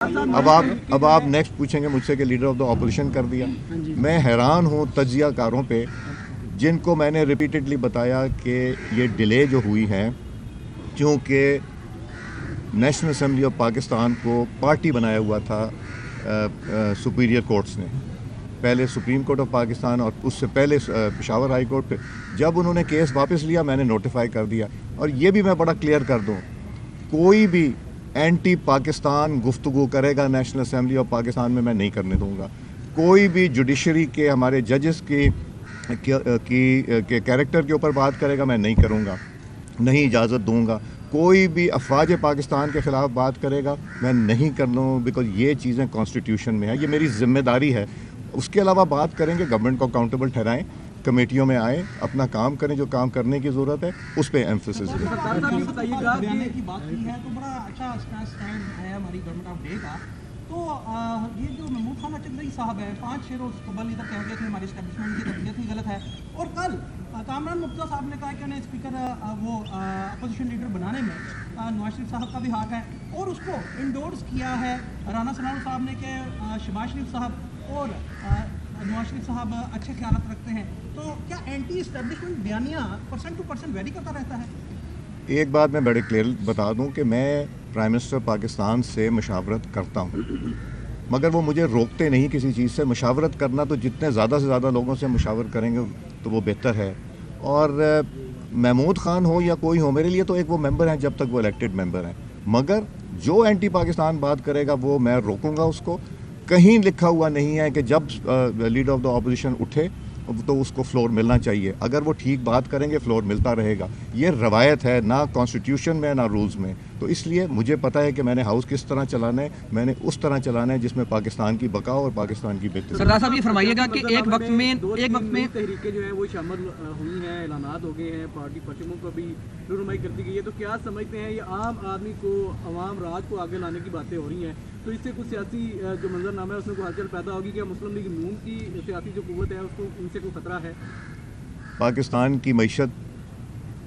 اب آپ نیکسٹ پوچھیں گے مجھ سے کہ لیڈر آف دا اپوزیشن کر دیا. میں حیران ہوں تجزیہ کاروں پہ جن کو میں نے ریپیٹڈلی بتایا کہ یہ ڈیلے جو ہوئی ہے کیونکہ نیشنل اسمبلی آف پاکستان کو پارٹی بنایا ہوا تھا سپیریئر کورٹس نے. پہلے سپریم کورٹ آف پاکستان اور اس سے پہلے پشاور ہائی کورٹ پہ. جب انہوں نے کیس واپس لیا میں نے نوٹیفائی کر دیا. اور یہ بھی میں بڑا کلیئر کر دوں, کوئی بھی اینٹی پاکستان گفتگو کرے گا نیشنل اسمبلی آف پاکستان میں نہیں کرنے دوں گا. کوئی بھی جوڈیشری کے ہمارے ججز کی کیریکٹر کے اوپر بات کرے گا میں نہیں کروں گا, نہیں اجازت دوں گا. کوئی بھی افواج پاکستان کے خلاف بات کرے گا میں نہیں کر لوں, بیکاز یہ چیزیں کانسٹیٹیوشن میں ہے, یہ میری ذمہ داری ہے. اس کے علاوہ بات کریں گے گورنمنٹ کو اکاؤنٹیبل ٹھہرائیں, کمیٹیوں میں آئیں, اپنا کام کریں, جو کام کرنے کی ضرورت ہے اس پہ ایمفیسس دیں. تو یہ جو محمود خان چندری صاحب ہے 5 روز قبل ادھر کہہ گئے تھے ہماری اسٹیبلشمنٹ کی طبیعت ہی غلط ہے, اور کل کامران مرتضیٰ صاحب نے کہا کہ انہیں اسپیکر وہ اپوزیشن لیڈر بنانے میں نواز شریف صاحب کا بھی حق ہے, اور اس کو انڈورس کیا ہے رانا ثناء صاحب نے کہ شہباز شریف صاحب اور نواز شریف صاحب اچھے خیالات رکھتے ہیں. تو کیا اینٹی اسٹیبلشمنٹ بیانیہ پرسن ٹو پرسن ویری کرتا رہتا ہے؟ ایک بات میں بڑے کلیئر بتا دوں کہ میں پرائم منسٹر پاکستان سے مشاورت کرتا ہوں, مگر وہ مجھے روکتے نہیں کسی چیز سے. مشاورت کرنا تو جتنے زیادہ سے زیادہ لوگوں سے مشاور کریں گے تو وہ بہتر ہے. اور محمود خان ہو یا کوئی ہو, میرے لیے تو ایک وہ ممبر ہیں جب تک وہ الیکٹڈ ممبر ہیں, مگر جو اینٹی پاکستان بات کرے گا وہ میں روکوں گا اس کو. کہیں لکھا ہوا نہیں ہے کہ جب لیڈر آف دا اپوزیشن اٹھے تو اس کو فلور ملنا چاہیے. اگر وہ ٹھیک بات کریں گے فلور ملتا رہے گا. یہ روایت ہے, نہ کانسٹیٹیوشن میں نہ رولز میں. تو اس لیے مجھے پتہ ہے کہ میں نے ہاؤس کس طرح چلانا ہے, میں نے اس طرح چلانا ہے جس میں پاکستان کی بقا اور پاکستان کی بہتری. سردار صاحب یہ فرمائیے گا کہ ایک وقت میں تحریکیں جو ہیں وہ شامل ہوئی ہیں, اعلانات ہو گئے ہیں, پارٹی پرچموں کو بھی رونمائی کر دی گئی ہے, تو کیا سمجھتے ہیں یہ عام آدمی کو, عوام راج کو آگے لانے کی باتیں ہو رہی ہیں, تو اس سے کچھ سیاسی جو منظرنامہ ہے اس میں کوئی ہلچل پیدا ہوگی؟ کیا مسلم لیگ نون کی سیاسی جو قوت ہے اس کو ان سے کوئی خطرہ ہے؟ پاکستان کی معیشت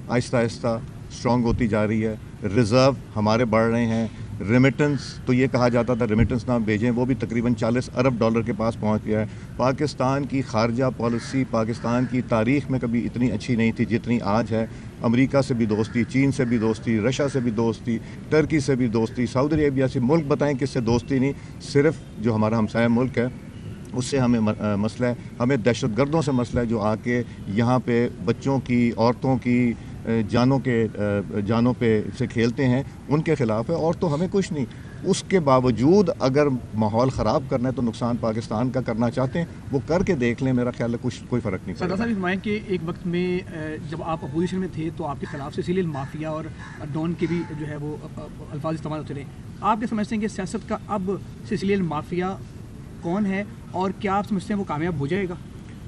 آہستہ آہستہ اسٹرانگ ہوتی جا رہی ہے, ریزرو ہمارے بڑھ رہے ہیں. ریمیٹنس تو یہ کہا جاتا تھا ریمیٹنس نہ بھیجیں, وہ بھی تقریباً 40 ارب ڈالر کے پاس پہنچ گیا ہے. پاکستان کی خارجہ پالیسی پاکستان کی تاریخ میں کبھی اتنی اچھی نہیں تھی جتنی آج ہے. امریکہ سے بھی دوستی, چین سے بھی دوستی, رشیا سے بھی دوستی, ٹرکی سے بھی دوستی, سعودی عربیہ سے. ملک بتائیں کس سے دوستی نہیں, صرف جو ہمارا ہمسایہ ملک ہے اس سے ہمیں مسئلہ ہے. ہمیں دہشت گردوں سے مسئلہ ہے جو آ کے یہاں پہ بچوں کی, عورتوں کی جانوں پہ سے کھیلتے ہیں, ان کے خلاف ہے. اور تو ہمیں کچھ نہیں. اس کے باوجود اگر ماحول خراب کرنا ہے تو نقصان پاکستان کا کرنا چاہتے ہیں, وہ کر کے دیکھ لیں, میرا خیال ہے کوئی فرق نہیں پڑتا. سردار صاحب فرمائیں کہ ایک وقت میں جب آپ اپوزیشن میں تھے تو آپ کے خلاف سیسیلین مافیا اور ڈون کے بھی جو ہے وہ الفاظ استعمال ہوتے رہے. آپ کیا سمجھتے ہیں کہ سیاست کا اب سیسیلین مافیا کون ہے, اور کیا آپ سمجھتے ہیں وہ کامیاب ہو جائے گا؟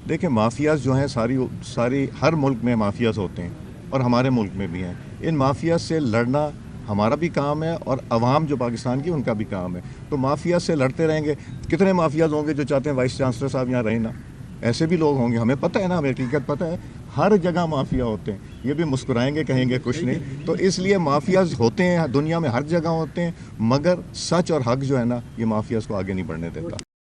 دیکھیں مافیاز جو ہیں ساری ہر ملک میں مافیاز ہوتے ہیں, اور ہمارے ملک میں بھی ہیں. ان مافیاز سے لڑنا ہمارا بھی کام ہے, اور عوام جو پاکستان کی ان کا بھی کام ہے. تو مافیاز سے لڑتے رہیں گے. کتنے مافیاز ہوں گے جو چاہتے ہیں وائس چانسلر صاحب یہاں رہیں نا, ایسے بھی لوگ ہوں گے, ہمیں پتہ ہے نا, ہمیں حقیقت پتہ ہے. ہر جگہ مافیا ہوتے ہیں. یہ بھی مسکرائیں گے, کہیں گے کچھ نہیں. تو اس لیے مافیاز ہوتے ہیں دنیا میں ہر جگہ ہوتے ہیں, مگر سچ اور حق جو ہے نا یہ مافیاز کو آگے نہیں بڑھنے دیتا.